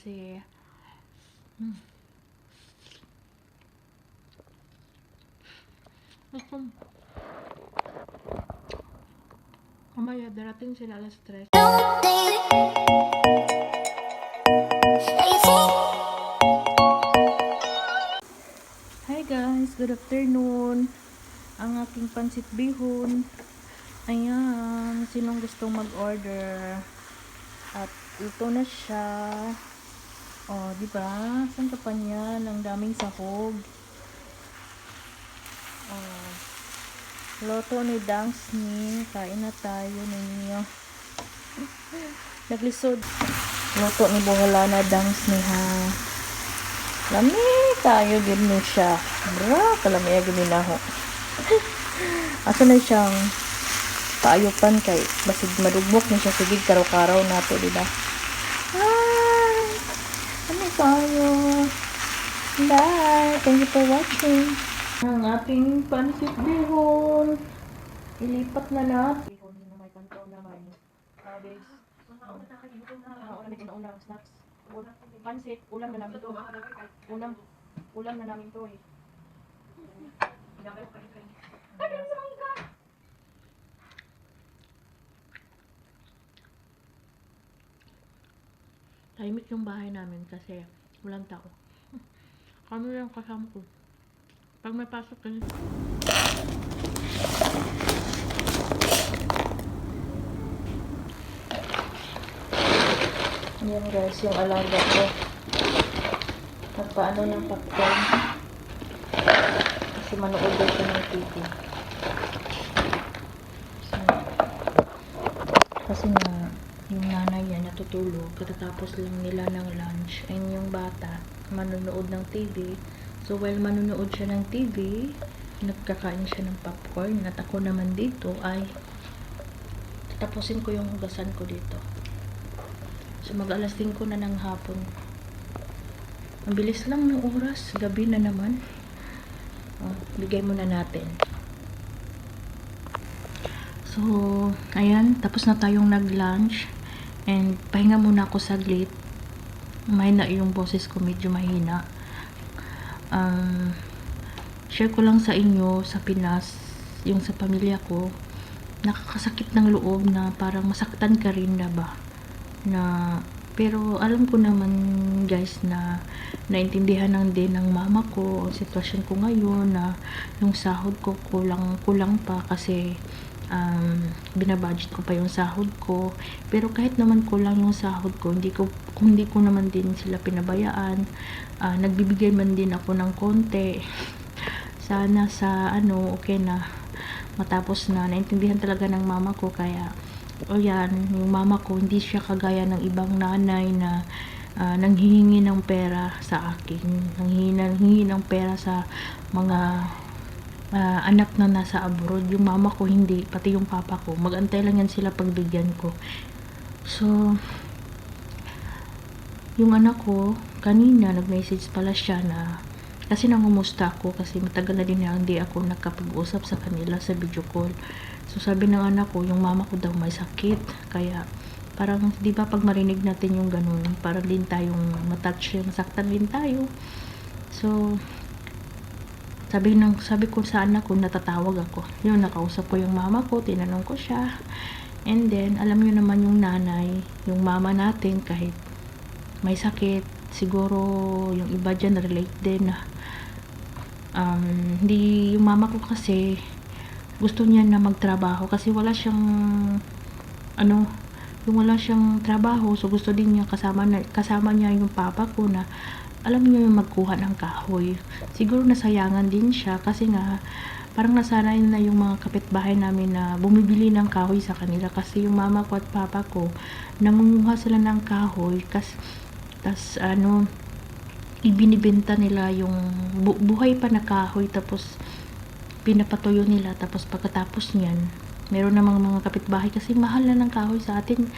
Kasi gusto mamaya darating sila alas 3. Hi guys, good afternoon. Ang aking pansit bihon. Ayan, sinong gustong mag-order? At luto na siya. Oh, di ba? Saan ka pa niyan? Ang daming sahog. Oh, luto ni Dangsni. Kain na tayo ninyo. Naglisod. Luto ni Buhalana Dangsni ha. Lami tayo din mo siya. Bra, kalami agad na ho. Asa na siyang paayupan kay basig madugbok na siya sigig karaw-karaw nato, di ba? Hi! Ano tayo? Bye! Thank you for watching. Ang ating pansit bihon. Ilipat na natin. Bihon na may kanto na may cabbage. Una snacks. Pansit, ulam na namin to. Ulam na namin to eh. Tahimik yung bahay namin kasi walang tao. Kami lang kasama ko. Pag may pasok kasi. Yan guys, yung alaga ko. Nagpaano ng popcorn. Kasi manood daw siya ng TV. Kasi nga, yung nanay yan natutulog. Katatapos lang nila ng lunch. And yung bata, manonood ng TV. So while manonood siya ng TV, nagkakain siya ng popcorn. At ako naman dito ay tatapusin ko yung hugasan ko dito. So mag-alas 5 na ng hapon. Ang bilis lang ng oras. Gabi na naman. Oh, bigay muna natin. So, ayan. Tapos na tayong nag-lunch. And pahinga muna ako saglit. Mahina yung boses ko. Medyo mahina. Share ko lang sa inyo sa Pinas. Yung sa pamilya ko. Nakakasakit ng loob na parang masaktan ka rin na ba? Pero alam ko naman guys na naintindihan lang din ng mama ko ang sitwasyon ko ngayon na yung sahod ko kulang pa kasi binabudget ko pa yung sahod ko. Pero kahit naman kulang yung sahod ko, hindi ko naman din sila pinabayaan. Nagbibigay man din ako ng konti. Sana sa okay na matapos na. Naintindihan talaga ng mama ko kaya yan, yung mama ko hindi siya kagaya ng ibang nanay na nanghihingi ng pera sa akin, nanghihingi ng pera sa mga anak na nasa abroad. Yung mama ko hindi, pati yung papa ko mag-antay lang yan sila pagbigyan ko. So yung anak ko kanina nag-message pala siya na kasi nangumusta ako kasi matagal na din hindi ako nakapag-usap sa kanila sa video call. So sabi ng anak ko, yung mama ko daw may sakit. Kaya parang, di ba pag marinig natin yung ganun, parang din tayong matouch, masaktan din tayo. So sabi ko sa anak ko, natatawag ako. Yun, nakausap ko yung mama ko, tinanong ko siya. And then, alam nyo naman yung nanay, yung mama natin, kahit may sakit, siguro yung iba dyan relate din na hindi, yung mama ko kasi gusto niya na magtrabaho kasi wala siyang yung wala siyang trabaho, so gusto din niya kasama niya yung papa ko na alam niyo yung magkuha ng kahoy. Siguro nasayangan din siya kasi nga parang nasanay na yung mga kapitbahay namin na bumibili ng kahoy sa kanila kasi yung mama ko at papa ko nangunguha sila ng kahoy tas ibinibenta nila yung buhay pa na kahoy tapos pinapatuyo nila tapos pagkatapos niyan meron namang mga kapitbahay kasi mahal na ng kahoy sa atin.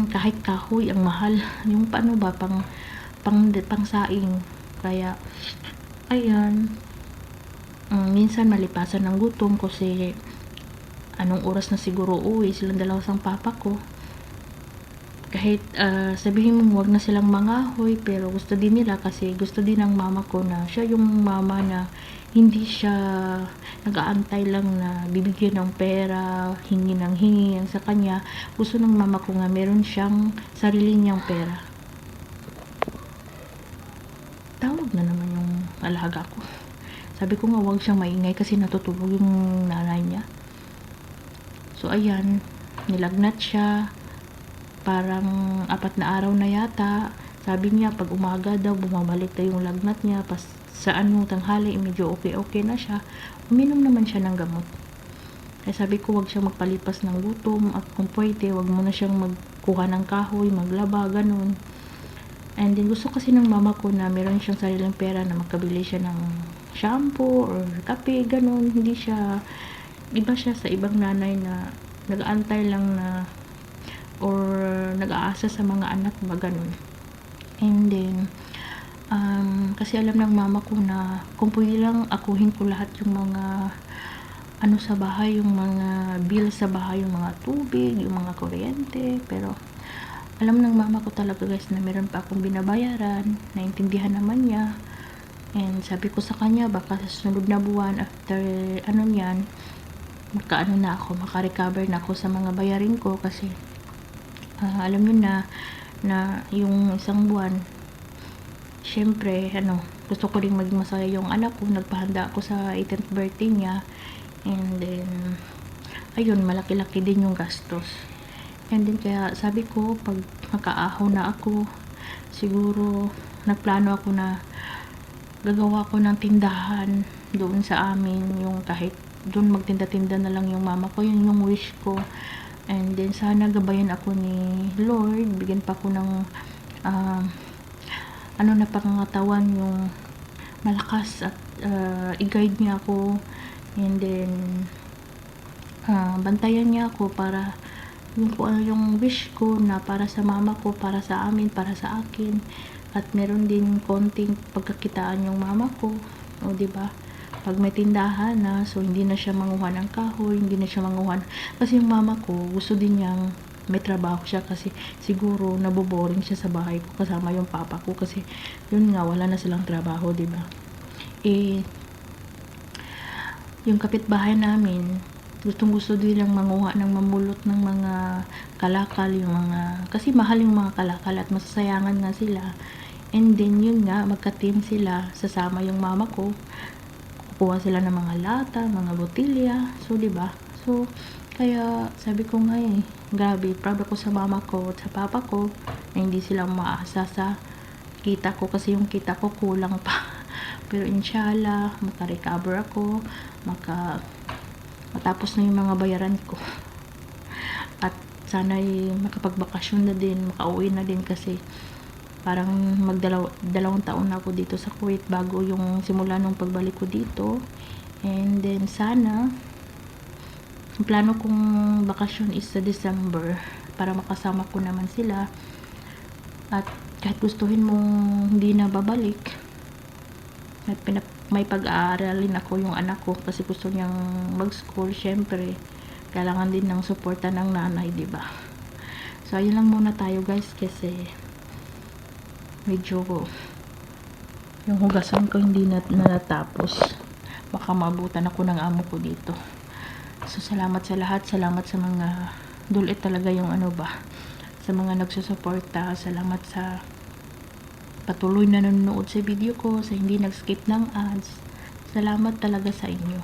Kahit kahoy ang mahal yung paano ba pang saing kaya ayan, minsan malipasan ng gutom kasi anong oras na siguro uwi silang dalawa sang papa ko kahit sabihin mo wag na silang mangahoy, pero gusto din nila kasi gusto din ng mama ko na siya yung mama na hindi siya nag-aantay lang na bibigyan ng pera, hingi ng hingi yan sa kanya. Gusto ng mama ko nga meron siyang sarili niyang pera. Tawag na naman yung alaga ko. Sabi ko nga wag siyang maingay kasi natutulog yung nanay niya. So ayan, nilagnat siya. Parang 4 na araw na yata. Sabi niya pag umaga daw bumabalik na yung lagnat niya. Pas sa tanghali medyo okay na siya. Uminom naman siya ng gamot. Kaya sabi ko wag siyang magpalipas ng gutom at kung pwede wag mo na siyang magkuha ng kahoy, maglaba, ganun. And then gusto kasi ng mama ko na meron siyang sariling pera na magkabili siya ng shampoo or kape, ganun. Hindi siya, iba siya sa ibang nanay na nag-aantay lang na or nag-aasa sa mga anak ba, ganun. And then kasi alam ng mama ko na kung pwede lang akuhin ko lahat yung mga sa bahay, yung mga bill sa bahay, yung mga tubig, yung mga kuryente, pero alam ng mama ko talaga guys na meron pa akong binabayaran, naintindihan naman niya. And sabi ko sa kanya baka sa sunod na buwan after niyan maka-recover na ako sa mga bayarin ko kasi alam niyo na yung isang buwan syempre gusto ko ring maging masaya yung anak ko. Nagpahanda ako sa 18th birthday niya, and then ayun, malaki-laki din yung gastos. And then kaya sabi ko pag makaahaw na ako, siguro nagplano ako na gagawa ko ng tindahan doon sa amin, yung kahit doon magtinda-tinda na lang yung mama ko. Yun yung wish ko. And then sana gabayan ako ni Lord, bigyan pa ako ng na pangangatawan, yung malakas at i-guide niya ako, and then bantayan niya ako para yung kung ano yung wish ko na para sa mama ko, para sa amin, para sa akin, at meron din konting pagkakitaan yung mama ko, o diba, pag may tindahan na, so hindi na siya manguha ng kahoy, hindi na siya manguha kasi yung mama ko gusto din niyang may trabaho siya kasi siguro naboboring siya sa bahay ko kasama yung papa ko kasi yun nga wala na silang trabaho, diba. Yung kapitbahay namin gusto din lang manguha ng mamulot ng mga kalakal, yung mga kasi mahal yung mga kalakal at masasayangan nga sila. And then yun nga, magka-team sila, sasama yung mama ko, kukuha sila ng mga lata, mga botilya, so diba. So kaya sabi ko nga grabe, proud ako sa mama ko at sa papa ko na hindi sila umaasa sa kita ko kasi yung kita ko kulang pa. Pero inshallah, maka-recover ako, matapos na yung mga bayaran ko. At sana makapagbakasyon na din, makauwi na din kasi parang dalawang taon na ako dito sa Kuwait bago yung simula nung pagbalik ko dito. And then sana ang plano kong bakasyon is sa December para makasama ko naman sila. At kahit gustuhin mong hindi na babalik, at may pag-aaralin ako yung anak ko kasi gusto niyang mag-school, syempre kailangan din ng suporta ng nanay, diba. So ayun lang muna tayo guys kasi medyo yung hugasan ko hindi na natapos, baka mabutan ako ng amo ko dito. So salamat sa lahat, salamat sa mga dulit talaga yung sa mga nagsusuporta, salamat sa patuloy na nanonood sa video ko, sa hindi nag-skip ng ads, salamat talaga sa inyo.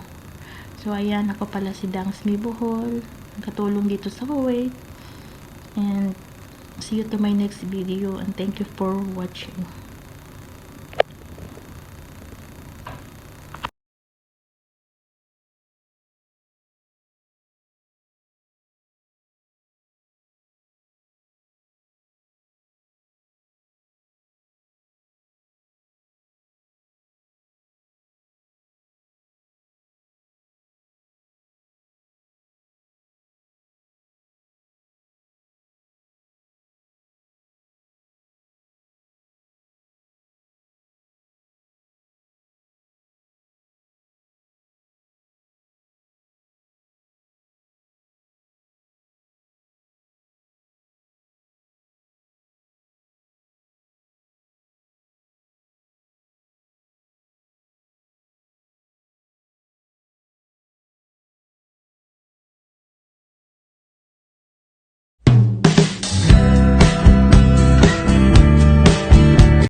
So ayan, ako pala si Dangs Mi Bohol, katulong dito sa Kuwait, and see you to my next video, and thank you for watching.